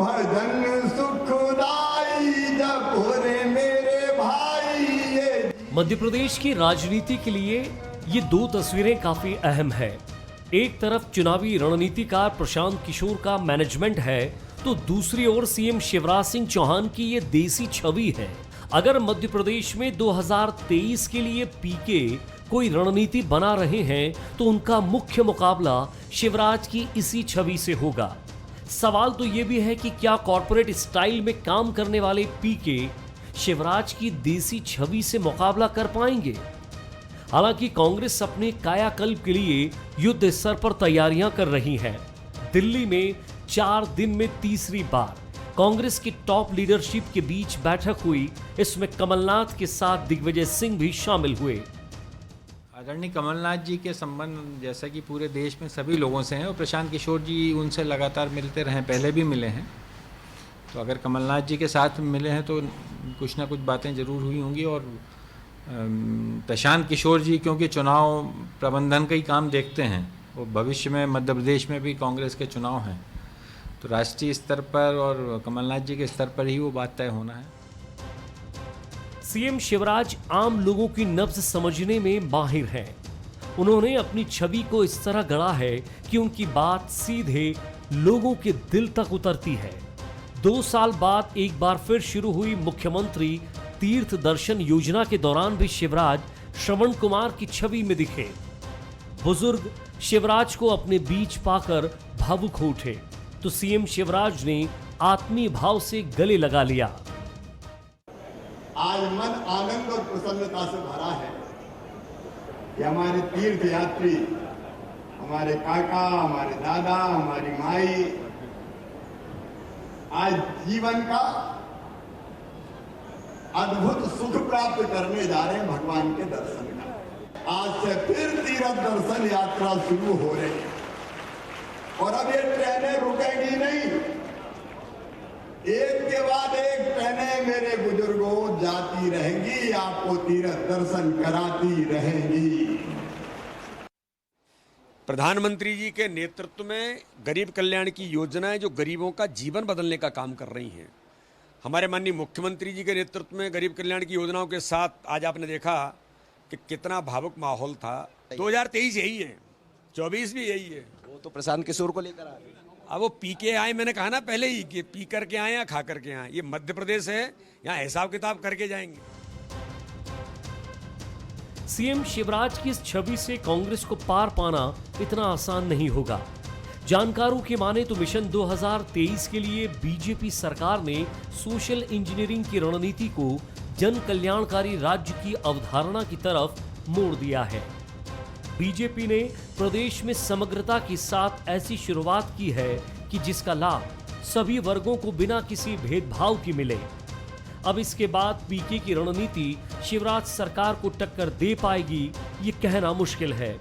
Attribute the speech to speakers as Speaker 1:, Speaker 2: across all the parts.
Speaker 1: भजन सुखदाई जब रे मेरे भाई ये।
Speaker 2: मध्य प्रदेश की राजनीति के लिए ये दो तस्वीरें काफी अहम है। एक तरफ चुनावी रणनीतिकार प्रशांत किशोर का मैनेजमेंट है, तो दूसरी ओर सीएम शिवराज सिंह चौहान की ये देसी छवि है। अगर मध्य प्रदेश में 2023 के लिए पीके कोई रणनीति बना रहे हैं तो उनका मुख्य मुकाबला शिवराज की इसी छवि से होगा। सवाल तो ये भी है कि क्या कॉर्पोरेट स्टाइल में काम करने वाले पीके शिवराज की देसी छवि से मुकाबला कर पाएंगे। हालांकि कांग्रेस अपने कायाकल्प के लिए युद्ध स्तर पर तैयारियां कर रही है। दिल्ली में 4 दिन में तीसरी बार कांग्रेस की टॉप लीडरशिप के बीच बैठक हुई। इसमें कमलनाथ के साथ दिग्विजय सिंह भी शामिल हुए।
Speaker 3: आदरणीय कमलनाथ जी के संबंध जैसा कि पूरे देश में सभी लोगों से हैं, और प्रशांत किशोर जी उनसे लगातार मिलते रहे, पहले भी मिले हैं। तो अगर कमलनाथ जी के साथ मिले हैं तो कुछ ना कुछ बातें ज़रूर हुई होंगी। और प्रशांत किशोर जी क्योंकि चुनाव प्रबंधन का ही काम देखते हैं, वो भविष्य में मध्य प्रदेश में भी कांग्रेस के चुनाव हैं, तो राष्ट्रीय स्तर पर और कमलनाथ जी के स्तर पर ही वो बात तय होना है।
Speaker 2: सीएम शिवराज आम लोगों की नब्ज समझने में माहिर हैं। उन्होंने अपनी छवि को इस तरह गढ़ा है कि उनकी बात सीधे लोगों के दिल तक उतरती है। 2 साल बाद एक बार फिर शुरू हुई मुख्यमंत्री तीर्थ दर्शन योजना के दौरान भी शिवराज श्रवण कुमार की छवि में दिखे। बुजुर्ग शिवराज को अपने बीच पाकर भावुक हो उठे, तो सीएम शिवराज ने आत्मीय भाव से गले लगा लिया।
Speaker 1: आज मन आनंद और प्रसन्नता से भरा है कि हमारे तीर्थ यात्री, हमारे काका, हमारे दादा, हमारी माई आज जीवन का अद्भुत सुख प्राप्त करने जा रहे हैं भगवान के दर्शन का। आज से फिर तीर्थ दर्शन यात्रा शुरू हो रही है और अब ये ट्रेनें रुकेगी नहीं। एक के बाद एक ट्रेनें मेरे बुजुर्गों जाती रहेंगी, आपको तीर्थ दर्शन कराती रहेंगी।
Speaker 4: प्रधानमंत्री जी के नेतृत्व में गरीब कल्याण की योजनाएं जो गरीबों का जीवन बदलने का काम कर रही हैं। हमारे माननीय मुख्यमंत्री जी के नेतृत्व में गरीब कल्याण की योजनाओं के साथ आज आपने देखा कि कितना भावुक माहौल था। 2023 यही है, 24 भी यही है।
Speaker 5: वो तो प्रशांत किशोर को लेकर आ गए।
Speaker 4: अब वो पी के आए, मैंने कहा ना पहले ही कि पी करके आए या खा करके आए। ये मध्य प्रदेश है, यहाँ हिसाब किताब करके जाएंगे।
Speaker 2: सीएम शिवराज की इस छवि से कांग्रेस को पार पाना इतना आसान नहीं होगा। जानकारों के माने तो मिशन 2023 के लिए बीजेपी सरकार ने सोशल इंजीनियरिंग की रणनीति को जन कल्याणकारी राज्य की अवधारणा की तरफ मोड़ दिया है। बीजेपी ने प्रदेश में समग्रता के साथ ऐसी शुरुआत की है कि जिसका लाभ सभी वर्गों को बिना किसी भेदभाव के मिले। अब इसके बाद पीके की रणनीति शिवराज सरकार को टक्कर दे पाएगी, ये कहना मुश्किल है।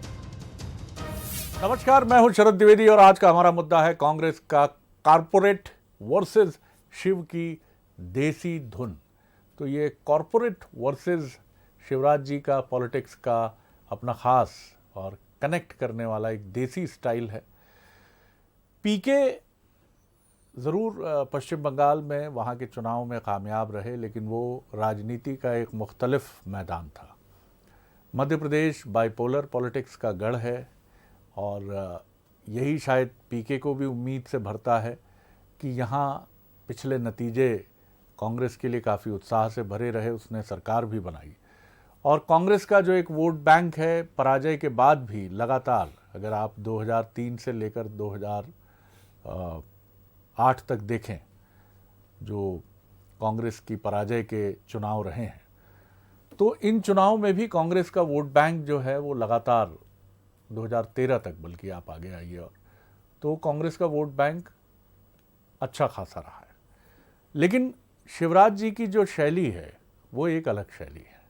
Speaker 6: नमस्कार, मैं हूं शरद द्विवेदी और आज का हमारा मुद्दा है कांग्रेस का कॉरपोरेट वर्सेस शिव की देसी धुन। तो ये कॉरपोरेट वर्सेस शिवराज जी का पॉलिटिक्स का अपना खास और कनेक्ट करने वाला एक देसी स्टाइल है। पीके ज़रूर पश्चिम बंगाल में वहाँ के चुनाव में कामयाब रहे, लेकिन वो राजनीति का एक मुख्तलिफ मैदान था। मध्य प्रदेश बाइपोलर पॉलिटिक्स का गढ़ है और यही शायद पीके को भी उम्मीद से भरता है कि यहाँ पिछले नतीजे कांग्रेस के लिए काफ़ी उत्साह से भरे रहे। उसने सरकार भी बनाई और कांग्रेस का जो एक वोट बैंक है पराजय के बाद भी लगातार, अगर आप 2003 से लेकर 2008 तक देखें जो कांग्रेस की पराजय के चुनाव रहे हैं, तो इन चुनाव में भी कांग्रेस का वोट बैंक जो है वो लगातार 2013 तक, बल्कि आप आगे आइए, और तो कांग्रेस का वोट बैंक अच्छा खासा रहा है। लेकिन शिवराज जी की जो शैली है वो एक अलग शैली है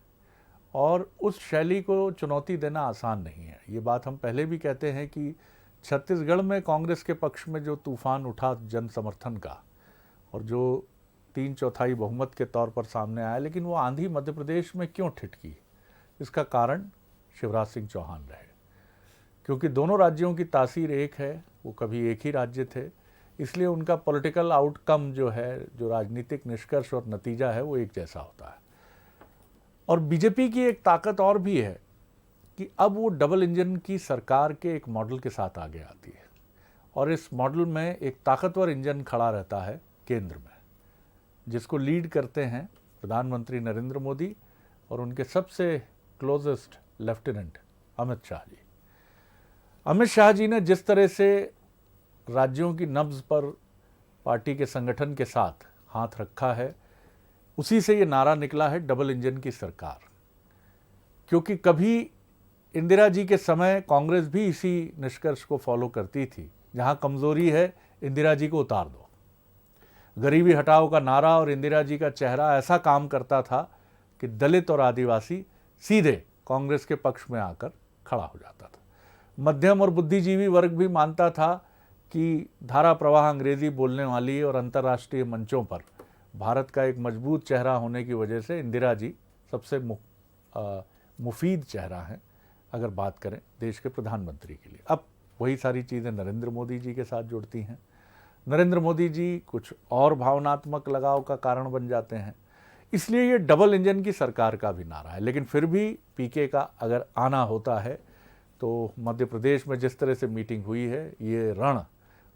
Speaker 6: और उस शैली को चुनौती देना आसान नहीं है। ये बात हम पहले भी कहते हैं कि छत्तीसगढ़ में कांग्रेस के पक्ष में जो तूफान उठा जन समर्थन का और जो 3/4 बहुमत के तौर पर सामने आया, लेकिन वो आंधी मध्य प्रदेश में क्यों ठिठकी, इसका कारण शिवराज सिंह चौहान रहे। क्योंकि दोनों राज्यों की तासीर एक है, वो कभी एक ही राज्य थे, इसलिए उनका पॉलिटिकल आउटकम जो है, जो राजनीतिक निष्कर्ष और नतीजा है, वो एक जैसा होता है। और बीजेपी की एक ताकत और भी है कि अब वो डबल इंजन की सरकार के एक मॉडल के साथ आगे आती है, और इस मॉडल में एक ताकतवर इंजन खड़ा रहता है केंद्र में, जिसको लीड करते हैं प्रधानमंत्री नरेंद्र मोदी और उनके सबसे क्लोजेस्ट लेफ्टिनेंट अमित शाह जी। अमित शाह जी ने जिस तरह से राज्यों की नब्ज पर पार्टी के संगठन के साथ हाथ रखा है, उसी से ये नारा निकला है डबल इंजन की सरकार। क्योंकि कभी इंदिरा जी के समय कांग्रेस भी इसी निष्कर्ष को फॉलो करती थी, जहां कमजोरी है इंदिरा जी को उतार दो। गरीबी हटाओ का नारा और इंदिरा जी का चेहरा ऐसा काम करता था कि दलित और आदिवासी सीधे कांग्रेस के पक्ष में आकर खड़ा हो जाता था। मध्यम और बुद्धिजीवी वर्ग भी मानता था कि धारा प्रवाह अंग्रेजी बोलने वाली और अंतर्राष्ट्रीय मंचों पर भारत का एक मजबूत चेहरा होने की वजह से इंदिरा जी सबसे मुफीद चेहरा हैं अगर बात करें देश के प्रधानमंत्री के लिए। अब वही सारी चीज़ें नरेंद्र मोदी जी के साथ जुड़ती हैं। नरेंद्र मोदी जी कुछ और भावनात्मक लगाव का कारण बन जाते हैं, इसलिए ये डबल इंजन की सरकार का भी नारा है। लेकिन फिर भी पीके का अगर आना होता है तो मध्य प्रदेश में जिस तरह से मीटिंग हुई है, ये रण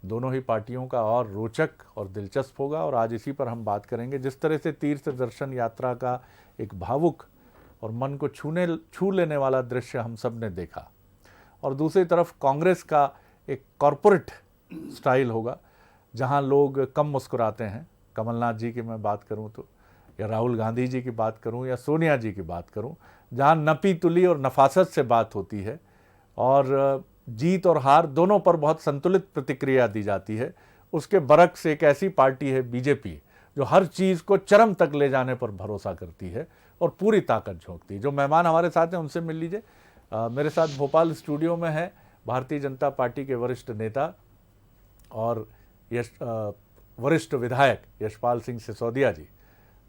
Speaker 6: दोनों ही पार्टियों का और रोचक और दिलचस्प होगा, और आज इसी पर हम बात करेंगे। जिस तरह से तीर्थ दर्शन यात्रा का एक भावुक और मन को छू लेने वाला दृश्य हम सब ने देखा, और दूसरी तरफ कांग्रेस का एक कॉरपोरेट स्टाइल होगा जहां लोग कम मुस्कुराते हैं। कमलनाथ जी की मैं बात करूं तो, या राहुल गांधी जी की बात करूं, या सोनिया जी की बात करूं, जहां नपी तुली और नफासत से बात होती है और जीत और हार दोनों पर बहुत संतुलित प्रतिक्रिया दी जाती है। उसके बरक्स एक ऐसी पार्टी है बीजेपी जो हर चीज़ को चरम तक ले जाने पर भरोसा करती है और पूरी ताकत झोंकती है। जो मेहमान हमारे साथ हैं उनसे मिल लीजिए। मेरे साथ भोपाल स्टूडियो में है भारतीय जनता पार्टी के वरिष्ठ नेता और वरिष्ठ विधायक यशपाल सिंह सिसोदिया जी,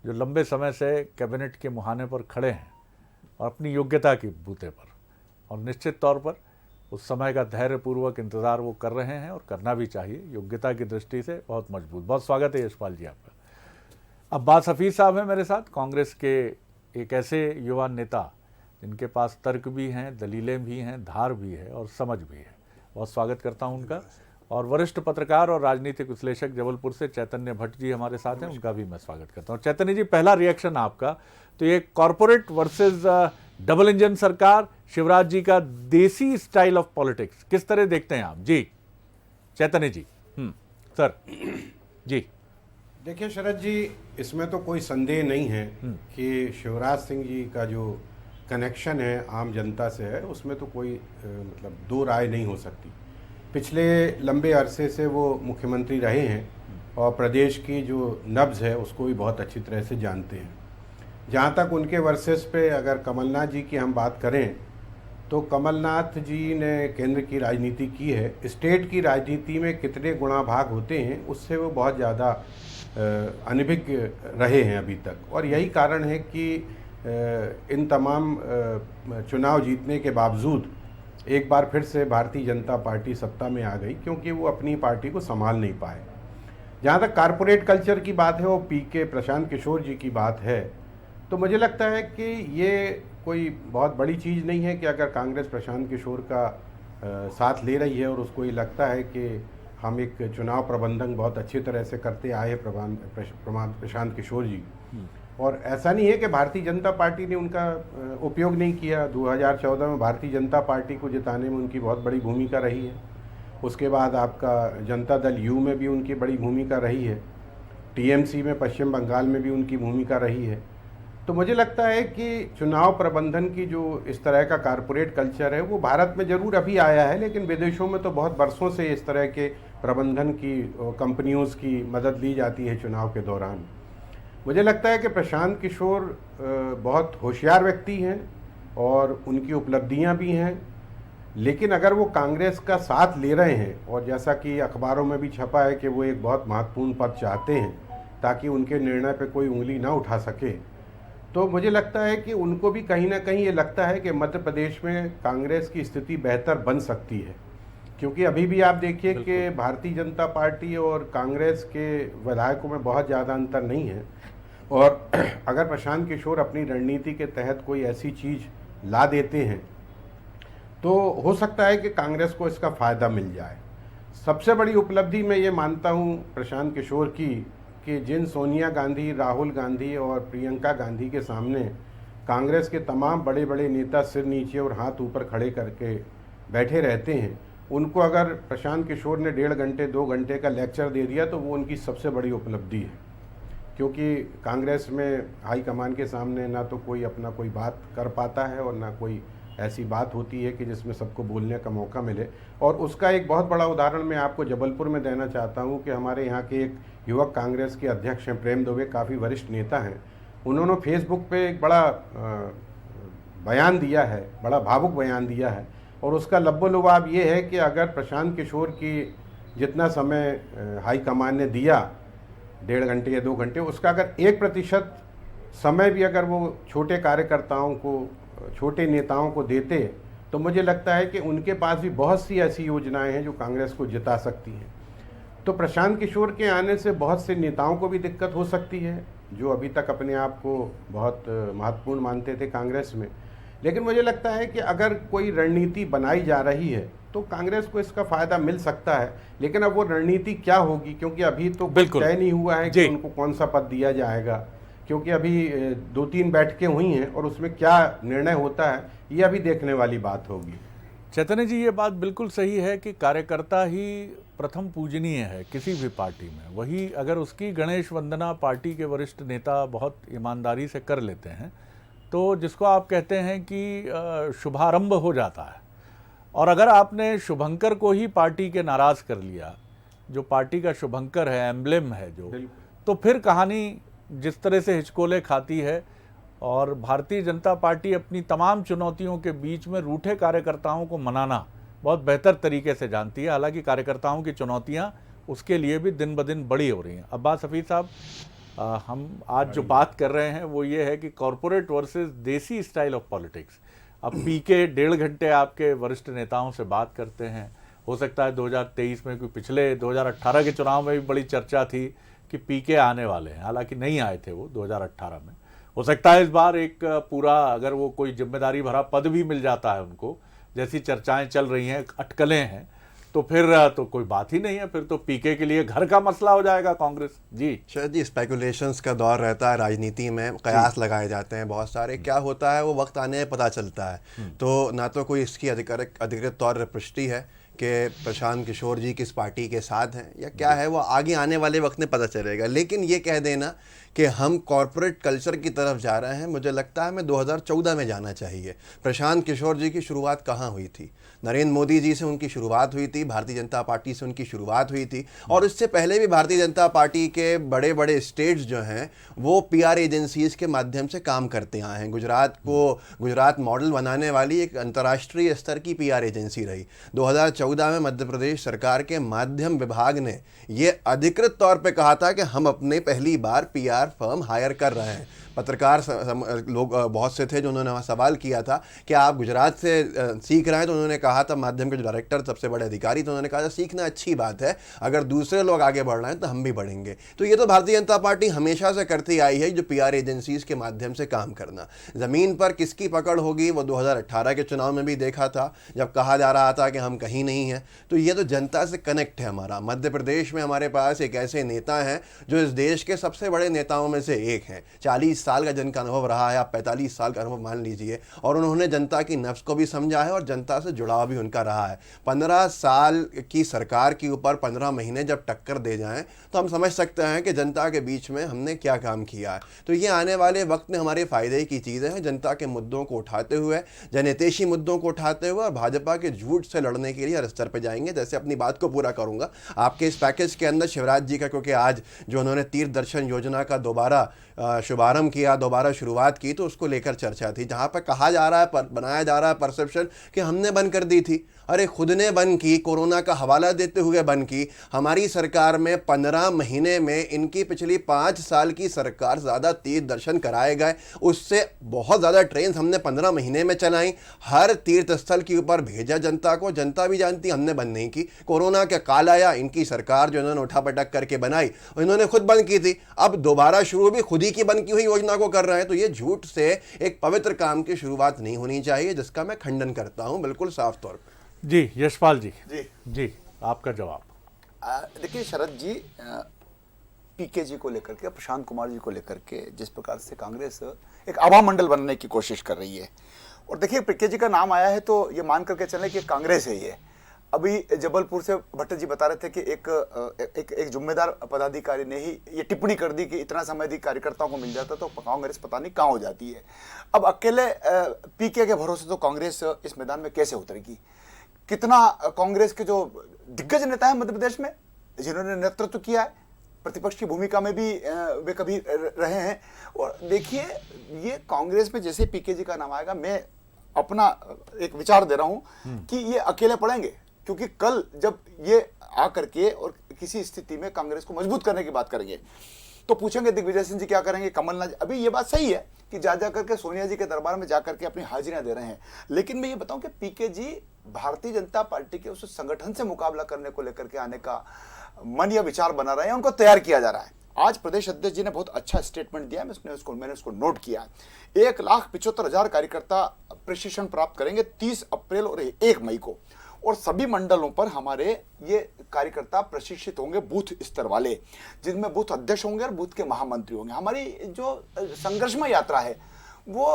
Speaker 6: जो लंबे समय से कैबिनेट के मुहाने पर खड़े हैं और अपनी योग्यता की बूते पर, और निश्चित तौर पर उस समय का धैर्यपूर्वक इंतजार वो कर रहे हैं और करना भी चाहिए, योग्यता की दृष्टि से बहुत मजबूत। बहुत स्वागत है यशपाल जी आपका। अब्बास हफीज साहब हैं मेरे साथ, कांग्रेस के एक ऐसे युवा नेता जिनके पास तर्क भी हैं, दलीलें भी हैं, धार भी है और समझ भी है। बहुत स्वागत करता हूं उनका। और वरिष्ठ पत्रकार और राजनीतिक विश्लेषक जबलपुर से चैतन्य भट्ट जी हमारे साथ हैं, उनका भी मैं स्वागत करता हूं। चैतन्य जी, पहला रिएक्शन आपका, तो ये कॉरपोरेट वर्सेस डबल इंजन सरकार, शिवराज जी का देसी स्टाइल ऑफ पॉलिटिक्स, किस तरह देखते हैं आप? जी चैतन्य जी। सर जी।
Speaker 7: देखिए शरद जी, इसमें तो कोई संदेह नहीं है कि शिवराज सिंह जी का जो कनेक्शन है आम जनता से है, उसमें तो कोई मतलब दो राय नहीं हो सकती। पिछले लंबे अरसे से वो मुख्यमंत्री रहे हैं और प्रदेश की जो नब्ज़ है उसको भी बहुत अच्छी तरह से जानते हैं। जहाँ तक उनके वर्सेस पे अगर कमलनाथ जी की हम बात करें तो कमलनाथ जी ने केंद्र की राजनीति की है, स्टेट की राजनीति में कितने गुणा भाग होते हैं उससे वो बहुत ज़्यादा अनभिज्ञ रहे हैं अभी तक। और यही कारण है कि इन तमाम चुनाव जीतने के बावजूद एक बार फिर से भारतीय जनता पार्टी सत्ता में आ गई, क्योंकि वो अपनी पार्टी को संभाल नहीं पाए। जहाँ तक कारपोरेट कल्चर की बात है, वो पीके प्रशांत किशोर जी की बात है, तो मुझे लगता है कि ये कोई बहुत बड़ी चीज़ नहीं है कि अगर कांग्रेस प्रशांत किशोर का साथ ले रही है और उसको ये लगता है कि हम एक चुनाव प्रबंधन बहुत अच्छी तरह से करते आए प्रशांत किशोर जी, और ऐसा नहीं है कि भारतीय जनता पार्टी ने उनका उपयोग नहीं किया। 2014 में भारतीय जनता पार्टी को जिताने में उनकी बहुत बड़ी भूमिका रही है। उसके बाद आपका जनता दल यू में भी उनकी बड़ी भूमिका रही है, टीएमसी में पश्चिम बंगाल में भी उनकी भूमिका रही है। तो मुझे लगता है कि चुनाव प्रबंधन की जो इस तरह का कारपोरेट कल्चर है वो भारत में ज़रूर अभी आया है, लेकिन विदेशों में तो बहुत बरसों से इस तरह के प्रबंधन की कंपनियों की मदद ली जाती है चुनाव के दौरान। मुझे लगता है कि प्रशांत किशोर बहुत होशियार व्यक्ति हैं और उनकी उपलब्धियां भी हैं, लेकिन अगर वो कांग्रेस का साथ ले रहे हैं और जैसा कि अखबारों में भी छपा है कि वो एक बहुत महत्वपूर्ण पद चाहते हैं ताकि उनके निर्णय पे कोई उंगली ना उठा सके, तो मुझे लगता है कि उनको भी कहीं ना कहीं ये लगता है कि मध्य प्रदेश में कांग्रेस की स्थिति बेहतर बन सकती है। क्योंकि अभी भी आप देखिए कि भारतीय जनता पार्टी और कांग्रेस के विधायकों में बहुत ज़्यादा अंतर नहीं है, और अगर प्रशांत किशोर अपनी रणनीति के तहत कोई ऐसी चीज़ ला देते हैं तो हो सकता है कि कांग्रेस को इसका फ़ायदा मिल जाए। सबसे बड़ी उपलब्धि मैं ये मानता हूँ प्रशांत किशोर की कि जिन सोनिया गांधी, राहुल गांधी और प्रियंका गांधी के सामने कांग्रेस के तमाम बड़े बड़े नेता सिर नीचे और हाथ ऊपर खड़े करके बैठे रहते हैं, उनको अगर प्रशांत किशोर ने 1.5 घंटे 2 घंटे का लेक्चर दे दिया तो वो उनकी सबसे बड़ी उपलब्धि है। क्योंकि कांग्रेस में हाईकमान के सामने ना तो कोई अपना कोई बात कर पाता है और ना कोई ऐसी बात होती है कि जिसमें सबको बोलने का मौका मिले। और उसका एक बहुत बड़ा उदाहरण मैं आपको जबलपुर में देना चाहता हूं कि हमारे यहाँ के एक युवक कांग्रेस के अध्यक्ष हैं प्रेम दुबे, काफ़ी वरिष्ठ नेता हैं। उन्होंने फेसबुक पे एक बड़ा बयान दिया है, बड़ा भावुक बयान दिया है, और उसका लब्बो-लुबाब ये है कि अगर प्रशांत किशोर की जितना समय हाईकमान ने दिया 1.5 घंटे या 2 घंटे, उसका अगर 1% समय भी अगर वो छोटे कार्यकर्ताओं को, छोटे नेताओं को देते तो मुझे लगता है कि उनके पास भी बहुत सी ऐसी योजनाएं हैं जो कांग्रेस को जिता सकती हैं। तो प्रशांत किशोर के आने से बहुत से नेताओं को भी दिक्कत हो सकती है जो अभी तक अपने आप को बहुत महत्वपूर्ण मानते थे कांग्रेस में। लेकिन मुझे लगता है कि अगर कोई रणनीति बनाई जा रही है तो कांग्रेस को इसका फ़ायदा मिल सकता है। लेकिन अब वो रणनीति क्या होगी, क्योंकि अभी तो तय नहीं हुआ है कि उनको कौन सा पद दिया जाएगा, क्योंकि अभी 2-3 बैठकें हुई हैं और उसमें क्या निर्णय होता है ये अभी देखने वाली बात होगी।
Speaker 6: चैतन्य जी, ये बात बिल्कुल सही है कि कार्यकर्ता ही प्रथम पूजनीय है किसी भी पार्टी में। वही अगर उसकी गणेश वंदना पार्टी के वरिष्ठ नेता बहुत ईमानदारी से कर लेते हैं तो जिसको आप कहते हैं कि शुभारंभ हो जाता है। और अगर आपने शुभंकर को ही पार्टी के नाराज़ कर लिया, जो पार्टी का शुभंकर है, एम्ब्लेम है जो, तो फिर कहानी जिस तरह से हिचकोले खाती है। और भारतीय जनता पार्टी अपनी तमाम चुनौतियों के बीच में रूठे कार्यकर्ताओं को मनाना बहुत बेहतर तरीके से जानती है। हालांकि कार्यकर्ताओं की चुनौतियां उसके लिए भी दिन ब दिन बड़ी हो रही हैं। अब्बास हफीज़ साहब, हम आज जो बात कर रहे हैं वो ये है कि कॉरपोरेट वर्सेस देसी स्टाइल ऑफ पॉलिटिक्स। अब पीके 1.5 घंटे आपके वरिष्ठ नेताओं से बात करते हैं। हो सकता है 2023 में, कोई पिछले 2018 के चुनाव में भी बड़ी चर्चा थी कि पीके आने वाले हैं, हालांकि नहीं आए थे वो 2018 में। हो सकता है इस बार एक पूरा, अगर वो कोई जिम्मेदारी भरा पद भी मिल जाता है उनको, जैसी चर्चाएं चल रही हैं, अटकलें हैं, तो फिर तो कोई बात ही नहीं है, फिर तो पीके के लिए घर का मसला हो जाएगा कांग्रेस। जी
Speaker 5: शायद जी, स्पेकुलेशंस का दौर रहता है राजनीति में, कयास लगाए जाते हैं बहुत सारे। क्या होता है वो वक्त आने में पता चलता है। तो ना तो कोई इसकी अधिकृत तौर पर पुष्टि है कि प्रशांत किशोर जी किस पार्टी के साथ हैं या क्या है, वो आगे आने वाले वक्त में पता चलेगा। लेकिन ये कह देना कि हम कॉरपोरेट कल्चर की तरफ जा रहे हैं, मुझे लगता है हमें 2014 में जाना चाहिए। प्रशांत किशोर जी की शुरुआत कहाँ हुई थी? नरेंद्र मोदी जी से उनकी शुरुआत हुई थी, भारतीय जनता पार्टी से उनकी शुरुआत हुई थी। और इससे पहले भी भारतीय जनता पार्टी के बड़े बड़े स्टेट्स जो हैं वो PR एजेंसीज़ के माध्यम से काम करते आए हैं। गुजरात मॉडल बनाने वाली एक अंतर्राष्ट्रीय स्तर की PR एजेंसी रही। 2014 में मध्य प्रदेश सरकार के माध्यम विभाग ने ये अधिकृत तौर पे कहा था कि हम अपने पहली बार PR फर्म हायर कर रहे हैं। पत्रकार लोग बहुत से थे जो उन्होंने वहाँ सवाल किया था कि आप गुजरात से सीख रहे हैं, तो उन्होंने कहा था, माध्यम के जो डायरेक्टर सबसे बड़े अधिकारी, तो उन्होंने कहा था सीखना अच्छी बात है, अगर दूसरे लोग आगे बढ़ रहे हैं तो हम भी बढ़ेंगे। तो ये तो भारतीय जनता पार्टी हमेशा से करती आई है, जो PR एजेंसीज के माध्यम से काम करना। ज़मीन पर किसकी पकड़ होगी वो 2018 के चुनाव में भी देखा था, जब कहा जा रहा था कि हम कहीं नहीं हैं। तो ये तो जनता से कनेक्ट है हमारा। मध्य प्रदेश में हमारे पास एक ऐसे नेता हैं जो इस देश के सबसे बड़े नेताओं में से एक हैं। 40 साल का जिनका अनुभव रहा है, आप 45 साल का अनुभव मान लीजिए, और उन्होंने जनता की नफ्स को भी समझा है और जनता से जुड़ाव भी उनका रहा है। 15 साल की सरकार के ऊपर 15 महीने जब टक्कर दे जाएं तो हम समझ सकते हैं कि जनता के बीच में हमने क्या काम किया है। तो ये आने वाले वक्त में हमारे फ़ायदे की चीज़ें हैं, जनता के मुद्दों को उठाते हुए, जनहितैषी मुद्दों को उठाते हुए और भाजपा के झूठ से लड़ने के लिए हर स्तर पर जाएंगे। जैसे अपनी बात को पूरा करूँगा, आपके इस पैकेज के अंदर शिवराज जी का, क्योंकि आज जो उन्होंने तीर्थ दर्शन योजना का दोबारा शुभारंभ किया, दोबारा शुरुआत की, तो उसको लेकर चर्चा थी, जहाँ पर कहा जा रहा है, बनाया जा रहा है परसेप्शन कि हमने बंद कर दी थी। अरे खुद ने बंद की, कोरोना का हवाला देते हुए बंद की। हमारी सरकार में 15 महीने में इनकी पिछली 5 साल की सरकार ज़्यादा तीर्थ दर्शन कराए गए, उससे बहुत ज़्यादा ट्रेन हमने 15 महीने में चलाई, हर तीर्थ स्थल के ऊपर भेजा जनता को। जनता भी जानती हमने बंद नहीं की। कोरोना का काल आया, इनकी सरकार जो इन्होंने उठापटक करके बनाई, इन्होंने खुद बंद की थी। अब दोबारा शुरू भी खुद ही की बंद की हुई योजना को कर रहे हैं। तो ये झूठ से एक पवित्र काम की शुरुआत नहीं होनी चाहिए, जिसका मैं खंडन करता हूं बिल्कुल साफ तौर पर।
Speaker 6: जी यशपाल जी,
Speaker 8: जी
Speaker 6: आपका जवाब।
Speaker 8: देखिए शरद जी, पीके जी को लेकर के, प्रशांत कुमार जी को लेकर के जिस प्रकार से कांग्रेस एक आभा मंडल बनने की कोशिश कर रही है, और देखिए पीके जी का नाम आया है तो ये मान करके चलें कि कांग्रेस है ये। अभी जबलपुर से भट्ट जी बता रहे थे कि एक जिम्मेदार पदाधिकारी ने ही ये टिप्पणी कर दी कि इतना समय यदि कार्यकर्ताओं को मिल जाता तो कांग्रेस पता नहीं कहाँ हो जाती है। अब अकेले पीके के भरोसे तो कांग्रेस इस मैदान में कैसे उतरेगी? कितना कांग्रेस के जो दिग्गज नेता हैं मध्य प्रदेश में, जिन्होंने नेतृत्व किया है, प्रतिपक्ष की भूमिका में भी वे कभी रहे हैं। और देखिए ये कांग्रेस में जैसे पीके जी का नाम आएगा, मैं अपना एक विचार दे रहा हूं कि ये अकेले पड़ेंगे, क्योंकि कल जब ये आकर के और किसी स्थिति में कांग्रेस को मजबूत करने की बात करेंगे तो पूछेंगे दिग्विजय सिंह जी क्या करेंगे, कमलनाथ। अभी ये बात सही है कि जा करके सोनिया जी के दरबार में जाकर के अपनी हाजिरियां दे रहे हैं, लेकिन मैं ये बताऊं कि पीके जी भारतीय जनता पार्टी के उस संगठन से मुकाबला करने को लेकर के आने का मन या विचार बना रहे हैं, उनको तैयार किया जा रहा है। आज प्रदेश अध्यक्ष जी ने बहुत अच्छा स्टेटमेंट दिया है, मैंने उसको नोट किया है। 1,75,000 कार्यकर्ता प्रशिक्षण प्राप्त करेंगे 30 अप्रैल और 1 मई को, और सभी मंडलों पर हमारे ये कार्यकर्ता प्रशिक्षित होंगे, बूथ स्तर वाले, जिनमें बूथ अध्यक्ष होंगे और बूथ के महामंत्री होंगे। हमारी जो संघर्षमय यात्रा है वो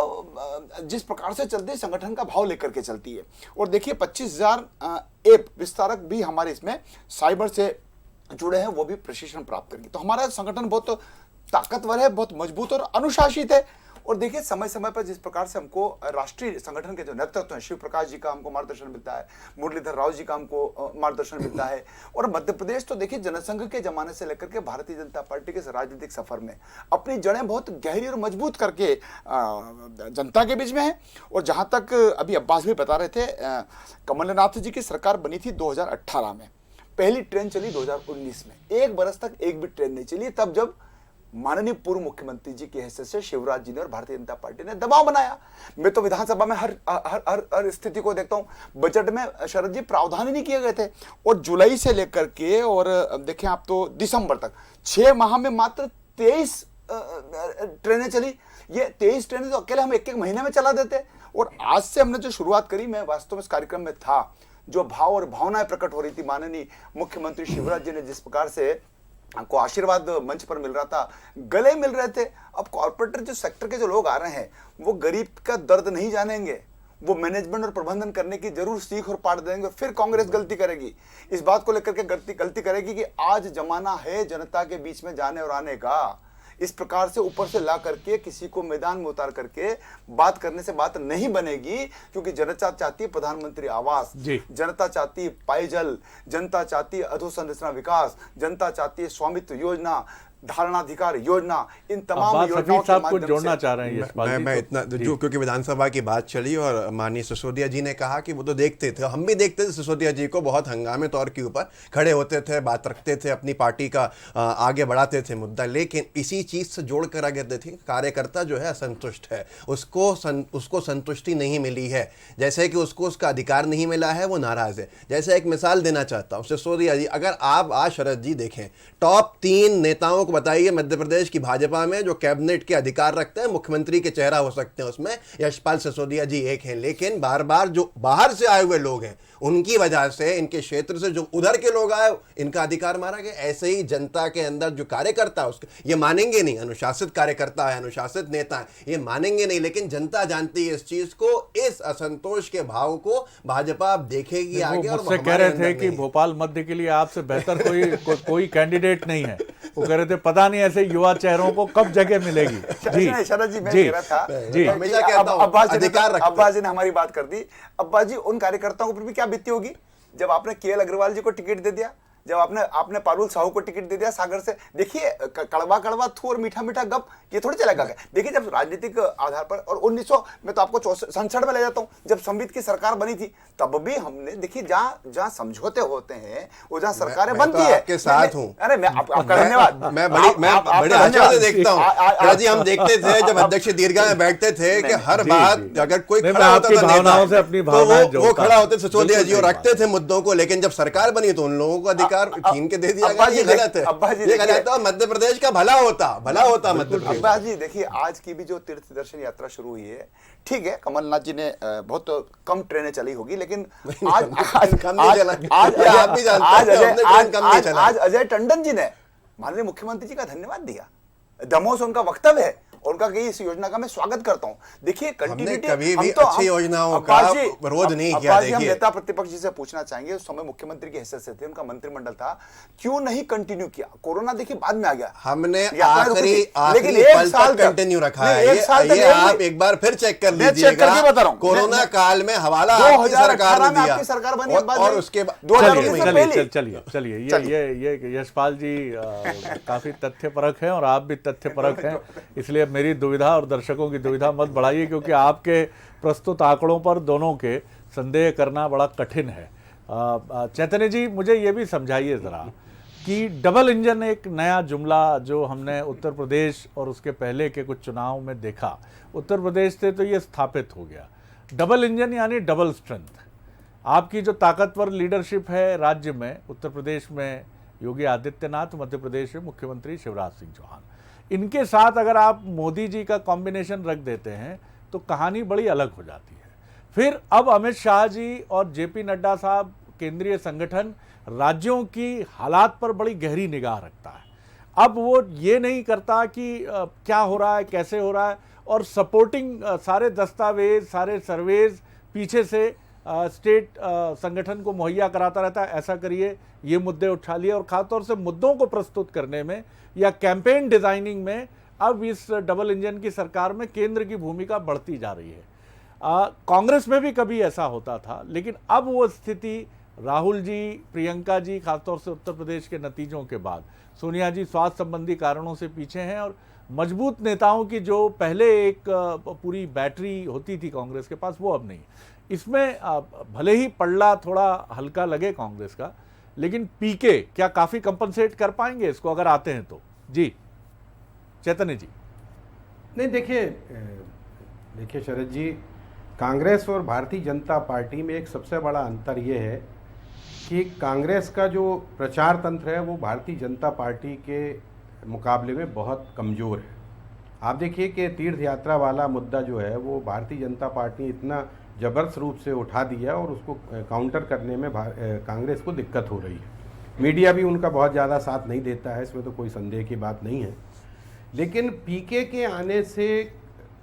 Speaker 8: जिस प्रकार से चलती है, संगठन का भाव लेकर के चलती है। और देखिए 25,000 ऐप विस्तारक भी हमारे इसमें साइबर से जुड़े हैं, वो भी प्रशिक्षण प्राप्त करेंगे। तो हमारा संगठन बहुत ताकतवर है, बहुत मजबूत और अनुशासित है। और देखिए समय समय पर जिस प्रकार से हमको राष्ट्रीय संगठन के जो नेतृत्व हैं, शिव प्रकाश जी का हमको मार्गदर्शन मिलता है, मुरलीधर राव जी का हमको मार्गदर्शन मिलता है। और मध्य प्रदेश तो देखिए जनसंघ के जमाने से लेकर के भारतीय जनता पार्टी के राजनीतिक सफर में अपनी जड़ें बहुत गहरी और मजबूत करके जनता के बीच में है। और जहाँ तक अभी अब्बास भी बता रहे थे, कमलनाथ जी की सरकार बनी थी 2018 में, पहली ट्रेन चली 2019 में, 1 बरस तक एक भी ट्रेन नहीं चली, तब जब माननीय पूर्व मुख्यमंत्री जी की हैसियत से शिवराज जी ने और भारतीय जनता पार्टी ने दबाव बनाया। मैं तो विधानसभा में हर स्थिति को देखता हूं। बजट में शरद जी प्रावधान ही नहीं किए गए थे, और जुलाई से लेकर के और देखें आप तो दिसंबर तक 6 माह में मात्र 23 ट्रेनें चली। ये 23 ट्रेनें तो अकेले हम 1-1 महीने में चला देते। और आज से हमने जो शुरुआत करी, मैं वास्तव में इस कार्यक्रम में था, जो भाव और भावनाएं प्रकट हो रही थी, माननीय मुख्यमंत्री शिवराज जी ने जिस प्रकार से हमको आशीर्वाद मंच पर मिल रहा था, गले मिल रहे थे। अब कॉर्पोरेटर जो सेक्टर के जो लोग आ रहे हैं वो गरीब का दर्द नहीं जानेंगे, वो मैनेजमेंट और प्रबंधन करने की जरूर सीख और पाठ देंगे। फिर कांग्रेस गलती करेगी, इस बात को लेकर के गलती करेगी कि आज जमाना है जनता के बीच में जाने और आने का। इस प्रकार से ऊपर से ला करके किसी को मैदान में उतार करके बात करने से बात नहीं बनेगी, क्योंकि जनता चाहती है प्रधानमंत्री आवास, जनता चाहती है पेयजल, जनता चाहती है अधोसंरचना विकास, जनता चाहती है स्वामित्व योजना, धारणाधिकार योजना, इन तमाम योजनाओं के माध्यम से
Speaker 6: जोड़ना चाह रहे हैं।
Speaker 5: मैं इतना जो, क्योंकि विधानसभा की बात चली और माननीय सिसोदिया जी ने कहा कि वो तो देखते थे, हम भी देखते थे सिसोदिया जी को, बहुत हंगामे तौर के ऊपर खड़े होते थे, बात रखते थे, अपनी पार्टी का आगे बढ़ाते थे मुद्दा। लेकिन इसी चीज़ से जोड़ कर आगे देखते थे, कार्यकर्ता जो है असंतुष्ट है, उसको संतुष्टि नहीं मिली है, जैसे कि उसको उसका अधिकार नहीं मिला है, वो नाराज़ है। जैसे एक मिसाल देना चाहता हूँ, सिसोदिया जी, अगर आप आज शरद जी देखें, टॉप 3 नेताओं बताइए मध्य प्रदेश की भाजपा में जो कैबिनेट के अधिकार रखते हैं, मुख्यमंत्री के चेहरा हो सकते हैं, उसमें यशपाल सिसोदिया जी एक हैं। लेकिन बार बार जो बाहर से आए हुए लोग हैं, उनकी वजह से, इनके क्षेत्र से जो उधर के लोग आए, इनका अधिकार मारा गया। ऐसे ही जनता के अंदर जो कार्यकर्ता है, उसके ये मानेंगे नहीं, अनुशासित कार्यकर्ता है, अनुशासित नेता है, ये मानेंगे नहीं। लेकिन जनता जानती है इस चीज को, इस असंतोष के भाव को भाजपा अब देखेगी आगे। और
Speaker 6: मुझसे कह रहे थे कि भोपाल मध्य के लिए आपसे बेहतर कोई कैंडिडेट नहीं है। वो कह रहे थे पता नहीं ऐसे युवा चेहरों को कब जगह मिलेगी। जी
Speaker 8: शरद जी, मैं कह रहा था,
Speaker 6: जी
Speaker 8: अब्बास जी ने हमारी बात कर दी। अब्बास जी, उन कार्यकर्ताओं पर भी क्या बीती होगी जब आपने केएल अग्रवाल जी को टिकट दे दिया, जब आपने पारुल साहू को टिकट दे दिया सागर से, देखिए कड़वा कड़वा थू और मीठा मीठा गप ये थोड़ी चलेगा। देखिए जब राजनीतिक आधार पर, और 1900 मैं तो आपको 67 में ले जाता हूं, जब संवित की सरकार बनी थी तब भी हमने, देखिए जहां समझौते होते हैं वो जहां सरकारें बनती है।
Speaker 5: आपके साथ हूं।
Speaker 8: अरे मैं आपका धन्यवाद।
Speaker 5: मैं बड़े आशा से देखता हूं जी। हम देखते थे जब अध्यक्ष दीर्घा में बैठते थे कि हर बात अगर कोई खड़ा होता था
Speaker 6: भावनाओं से अपनी भावनाएं
Speaker 5: तो वो खड़ा होते सिसोदिया जी और रखते थे मुद्दों को, लेकिन जब सरकार बनी तो उन लोगों को अधिकार छीन के दे दिया गया। ये गलत है, ये गलत है। मध्य प्रदेश का भला होता मध्य प्रदेश।
Speaker 8: अब्बास जी देखिए, आज की भी जो तीर्थ दर्शन यात्रा शुरू हुई है, ठीक है कमलनाथ जी ने बहुत कम ट्रेनें चली होगी, लेकिन आज अजय टंडन जी ने माननीय मुख्यमंत्री जी का धन्यवाद दिया। दमोह से उनका वक्तव्य है और उनका कही इस योजना का मैं स्वागत करता हूं। देखिए कंटिन्यूटी,
Speaker 5: कभी भी अच्छी योजनाओं का विरोध नहीं किया। देखिए
Speaker 8: हम नेता प्रतिपक्ष जी से पूछना चाहेंगे, उस समय मुख्यमंत्री की हैसियत से थे, उनका मंत्रिमंडल था, क्यों नहीं कंटिन्यू किया? कोरोना देखिए बाद में आ गया,
Speaker 5: हमने आखिरी पल तक कंटिन्यू रखा है। ये आप एक बार फिर चेक कर लीजिएगा। कोरोना काल में हवाला आपकी सरकार ने दिया,
Speaker 8: आपकी सरकार बनी
Speaker 5: और उसके बाद
Speaker 6: चलिए ये यशपाल जी काफी तथ्यपरक हैं और आप भी तथ्यपरक हैं, इसलिए मेरी दुविधा और दर्शकों की दुविधा मत बढ़ाइए, क्योंकि आपके प्रस्तुत आंकड़ों पर दोनों के संदेह करना बड़ा कठिन है। चैतन्य जी मुझे ये भी समझाइए ज़रा कि डबल इंजन एक नया जुमला जो हमने उत्तर प्रदेश और उसके पहले के कुछ चुनाव में देखा, उत्तर प्रदेश से तो ये स्थापित हो गया। डबल इंजन यानी डबल स्ट्रेंथ। आपकी जो ताकतवर लीडरशिप है राज्य में, उत्तर प्रदेश में योगी आदित्यनाथ, मध्य प्रदेश में मुख्यमंत्री शिवराज सिंह चौहान, इनके साथ अगर आप मोदी जी का कॉम्बिनेशन रख देते हैं तो कहानी बड़ी अलग हो जाती है। फिर अब अमित शाह जी और जेपी नड्डा साहब, केंद्रीय संगठन राज्यों की हालात पर बड़ी गहरी निगाह रखता है। अब वो ये नहीं करता कि क्या हो रहा है, कैसे हो रहा है, और सपोर्टिंग सारे दस्तावेज, सारे सर्वेज पीछे से स्टेट संगठन को मुहैया कराता रहता है। ऐसा करिए, ये मुद्दे उठा लिए, और खासतौर से मुद्दों को प्रस्तुत करने में या कैंपेन डिजाइनिंग में अब इस डबल इंजन की सरकार में केंद्र की भूमिका बढ़ती जा रही है। कांग्रेस में भी कभी ऐसा होता था, लेकिन अब वो स्थिति राहुल जी, प्रियंका जी, खासतौर से उत्तर प्रदेश के नतीजों के बाद, सोनिया जी स्वास्थ्य संबंधी कारणों से पीछे हैं, और मजबूत नेताओं की जो पहले एक पूरी बैटरी होती थी कांग्रेस के पास, वो अब नहीं। इसमें भले ही पल्ला थोड़ा हल्का लगे कांग्रेस का, लेकिन पीके क्या काफी कंपनसेट कर पाएंगे इसको अगर आते हैं तो? जी चैतन्य जी।
Speaker 7: नहीं देखिए शरद जी, कांग्रेस और भारतीय जनता पार्टी में एक सबसे बड़ा अंतर ये है कि कांग्रेस का जो प्रचार तंत्र है वो भारतीय जनता पार्टी के मुकाबले में बहुत कमज़ोर है। आप देखिए कि तीर्थ यात्रा वाला मुद्दा जो है वो भारतीय जनता पार्टी इतना जबरदस्त रूप से उठा दिया और उसको काउंटर करने में कांग्रेस को दिक्कत हो रही है। मीडिया भी उनका बहुत ज़्यादा साथ नहीं देता है, इसमें तो कोई संदेह की बात नहीं है। लेकिन पीके के आने से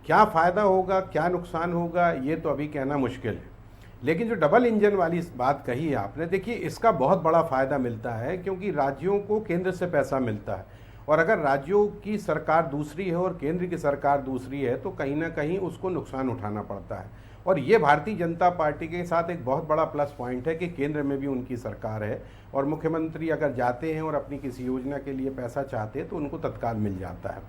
Speaker 7: क्या फ़ायदा होगा, क्या नुकसान होगा, ये तो अभी कहना मुश्किल है। लेकिन जो डबल इंजन वाली बात कही है आपने, देखिए इसका बहुत बड़ा फ़ायदा मिलता है, क्योंकि राज्यों को केंद्र से पैसा मिलता है, और अगर राज्यों की सरकार दूसरी है और केंद्र की सरकार दूसरी है तो कहीं ना कहीं उसको नुकसान उठाना पड़ता है। और ये भारतीय जनता पार्टी के साथ एक बहुत बड़ा प्लस पॉइंट है कि केंद्र में भी उनकी सरकार है, और मुख्यमंत्री अगर जाते हैं और अपनी किसी योजना के लिए पैसा चाहते हैं तो उनको तत्काल मिल जाता है।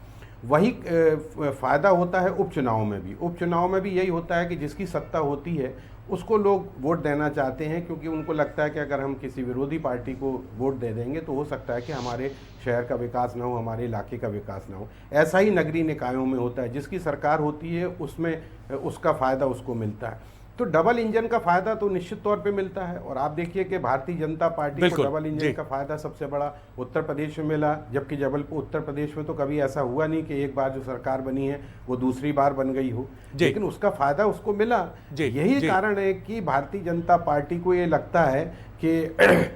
Speaker 7: वही फ़ायदा होता है उपचुनाव में भी। उपचुनाव में भी यही होता है कि जिसकी सत्ता होती है उसको लोग वोट देना चाहते हैं, क्योंकि उनको लगता है कि अगर हम किसी विरोधी पार्टी को वोट दे देंगे तो हो सकता है कि हमारे शहर का विकास ना हो, हमारे इलाके का विकास ना हो। ऐसा ही नगरीय निकायों में होता है, जिसकी सरकार होती है उसमें उसका फ़ायदा उसको मिलता है। तो डबल इंजन का फ़ायदा तो निश्चित तौर पे मिलता है। और आप देखिए कि भारतीय जनता पार्टी को डबल इंजन का फ़ायदा सबसे बड़ा उत्तर प्रदेश में मिला, जबकि जबलपुर उत्तर प्रदेश में तो कभी ऐसा हुआ नहीं कि एक बार जो सरकार बनी है वो दूसरी बार बन गई हो, लेकिन उसका फ़ायदा उसको मिला। यही कारण है कि भारतीय जनता पार्टी को ये लगता है कि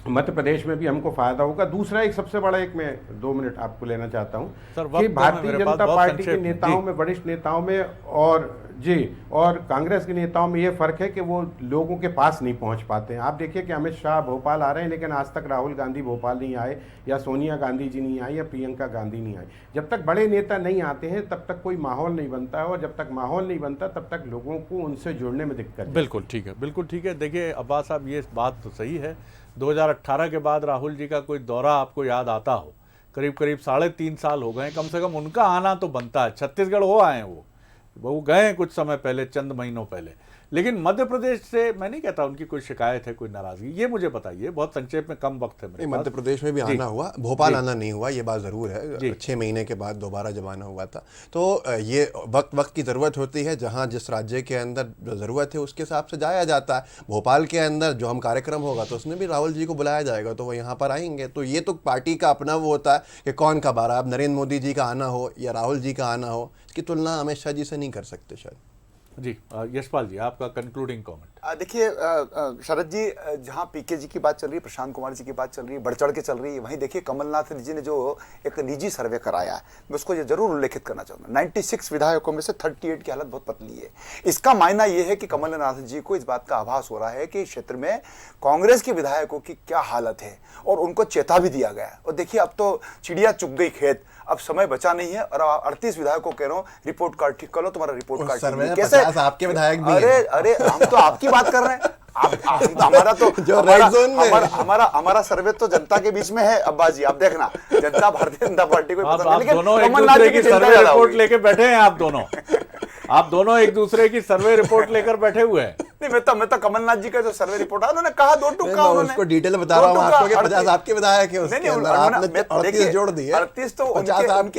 Speaker 7: मध्य प्रदेश में भी हमको फ़ायदा होगा। दूसरा एक सबसे बड़ा, एक मैं 2 मिनट आपको लेना चाहता हूँ कि भारतीय जनता पार्टी के नेताओं में, वरिष्ठ नेताओं में और कांग्रेस के नेताओं में ये फ़र्क है कि वो लोगों के पास नहीं पहुंच पाते हैं। आप देखिए कि अमित शाह भोपाल आ रहे हैं, लेकिन आज तक राहुल गांधी भोपाल नहीं आए, या सोनिया गांधी जी नहीं आई, या प्रियंका गांधी नहीं आई। जब तक बड़े नेता नहीं आते हैं तब तक कोई माहौल नहीं बनता है, और जब तक माहौल नहीं बनता तब तक लोगों को उनसे जुड़ने में दिक्कत।
Speaker 6: बिल्कुल ठीक है, बिल्कुल ठीक है। देखिए अब्बास साहब, ये बात तो सही है, 2018 के बाद राहुल जी का कोई दौरा आपको याद आता हो, करीब करीब 3.5 साल हो गए, कम से कम उनका आना तो बनता है। छत्तीसगढ़ हो आए हैं, वो गए हैं कुछ समय पहले, चंद महीनों पहले। लेकिन मध्य प्रदेश से मैं नहीं कहता उनकी कोई शिकायत है, कोई नाराजगी, ये मुझे बताइए, बहुत संक्षेप में, कम वक्त है मेरे पास।
Speaker 5: मध्य प्रदेश में भी आना हुआ, भोपाल आना नहीं हुआ, ये बात ज़रूर है। 6 महीने के बाद दोबारा जब आना हुआ था, तो ये वक्त की ज़रूरत होती है। जहाँ जिस राज्य के अंदर ज़रूरत है उसके हिसाब से जाया जाता है। भोपाल के अंदर जो हम कार्यक्रम होगा तो उसमें भी राहुल जी को बुलाया जाएगा, तो वो यहाँ पर आएंगे। तो ये तो पार्टी का अपना वो होता है कि कौन कब आ रहा है। अब नरेंद्र मोदी जी का आना हो या राहुल जी का आना हो, इसकी तुलना अमित शाह जी से नहीं कर सकते शायद।
Speaker 6: जी यशपाल जी, आपका कंक्लूडिंग कमेंट।
Speaker 8: देखिए शरद जी, जहाँ पीके जी की बात चल रही है, प्रशांत कुमार जी की बात चल रही है, बढ़ चढ़ के चल रही है, वहीं देखिए कमलनाथ जी ने जो एक निजी सर्वे कराया है, मैं उसको ये जरूर उल्लेखित करना चाहूँगा। 96 विधायकों में से 38 की हालत बहुत पतली है। इसका मायना ये है कि कमलनाथ जी को इस बात का आभास हो रहा है कि क्षेत्र में कांग्रेस के विधायकों की क्या हालत है, और उनको चेता भी दिया गया है। और देखिए अब तो चिड़िया चुग गई खेत, अब समय बचा नहीं है। और 38 विधायकों कह रहा हूँ, रिपोर्ट कार्ड ठीक कर लो, तुम्हारा रिपोर्ट कार्ड कैसे,
Speaker 5: आपके विधायक भी
Speaker 8: अरे हम तो आपकी बात कर रहे हैं। हमारा तो
Speaker 5: जो रेड जोन में
Speaker 8: हमारा सर्वे तो जनता के बीच में है। अब्बा जी आप देखना, जनता भारतीय जनता पार्टी को पसंद है, लेकिन
Speaker 6: दोनों एक दूसरे की सर्वे रिपोर्ट लेके बैठे हैं। आप दोनों एक दूसरे की सर्वे रिपोर्ट लेकर बैठे हुए हैं।
Speaker 8: नहीं, मैं तो कमलनाथ जी का जो सर्वे रिपोर्ट है, उन्होंने कहा 2 टूक का, उन्होंने
Speaker 5: उसको डिटेल बता रहा हूं आपको कि 50 आपके विधायक है, उसके अंदर आपने 38 जोड़ दिए।
Speaker 8: 38 तो उनकी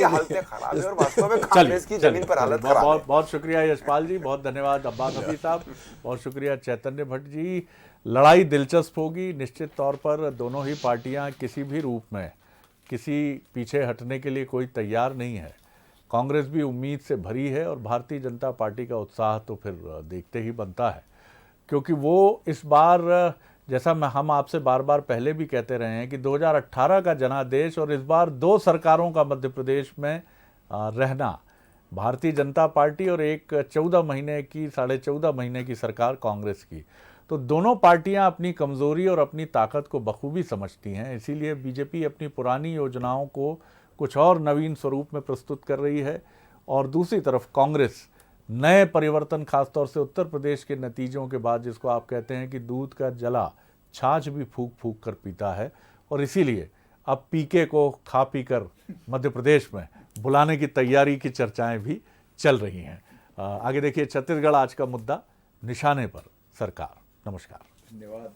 Speaker 8: हालतें खराब है, और वास्तव में कांग्रेस की जमीन पर हालत खराब है।
Speaker 6: बहुत शुक्रिया यशपाल जी, बहुत धन्यवाद अब्बास हफीज साहब, बहुत शुक्रिया चैतन्य भट्ट जी। लड़ाई दिलचस्प होगी निश्चित तौर पर। दोनों ही पार्टियां किसी भी रूप में किसी पीछे हटने के लिए कोई तैयार नहीं है। कांग्रेस भी उम्मीद से भरी है, और भारतीय जनता पार्टी का उत्साह तो फिर देखते ही बनता है, क्योंकि वो इस बार, जैसा हम आपसे बार बार पहले भी कहते रहे हैं कि 2018 का जनादेश और इस बार 2 सरकारों का मध्य प्रदेश में रहना, भारतीय जनता पार्टी और एक 14 महीने की, 14.5 महीने की सरकार कांग्रेस की, तो दोनों पार्टियां अपनी कमज़ोरी और अपनी ताकत को बखूबी समझती हैं। इसीलिए बीजेपी अपनी पुरानी योजनाओं को कुछ और नवीन स्वरूप में प्रस्तुत कर रही है, और दूसरी तरफ कांग्रेस नए परिवर्तन, खासतौर से उत्तर प्रदेश के नतीजों के बाद, जिसको आप कहते हैं कि दूध का जला छाछ भी फूंक फूंक कर पीता है, और इसीलिए अब पीके को खा पी कर मध्य प्रदेश में बुलाने की तैयारी की चर्चाएं भी चल रही हैं। आगे देखिए छत्तीसगढ़ आज का मुद्दा, निशाने पर सरकार। नमस्कार।
Speaker 3: धन्यवाद।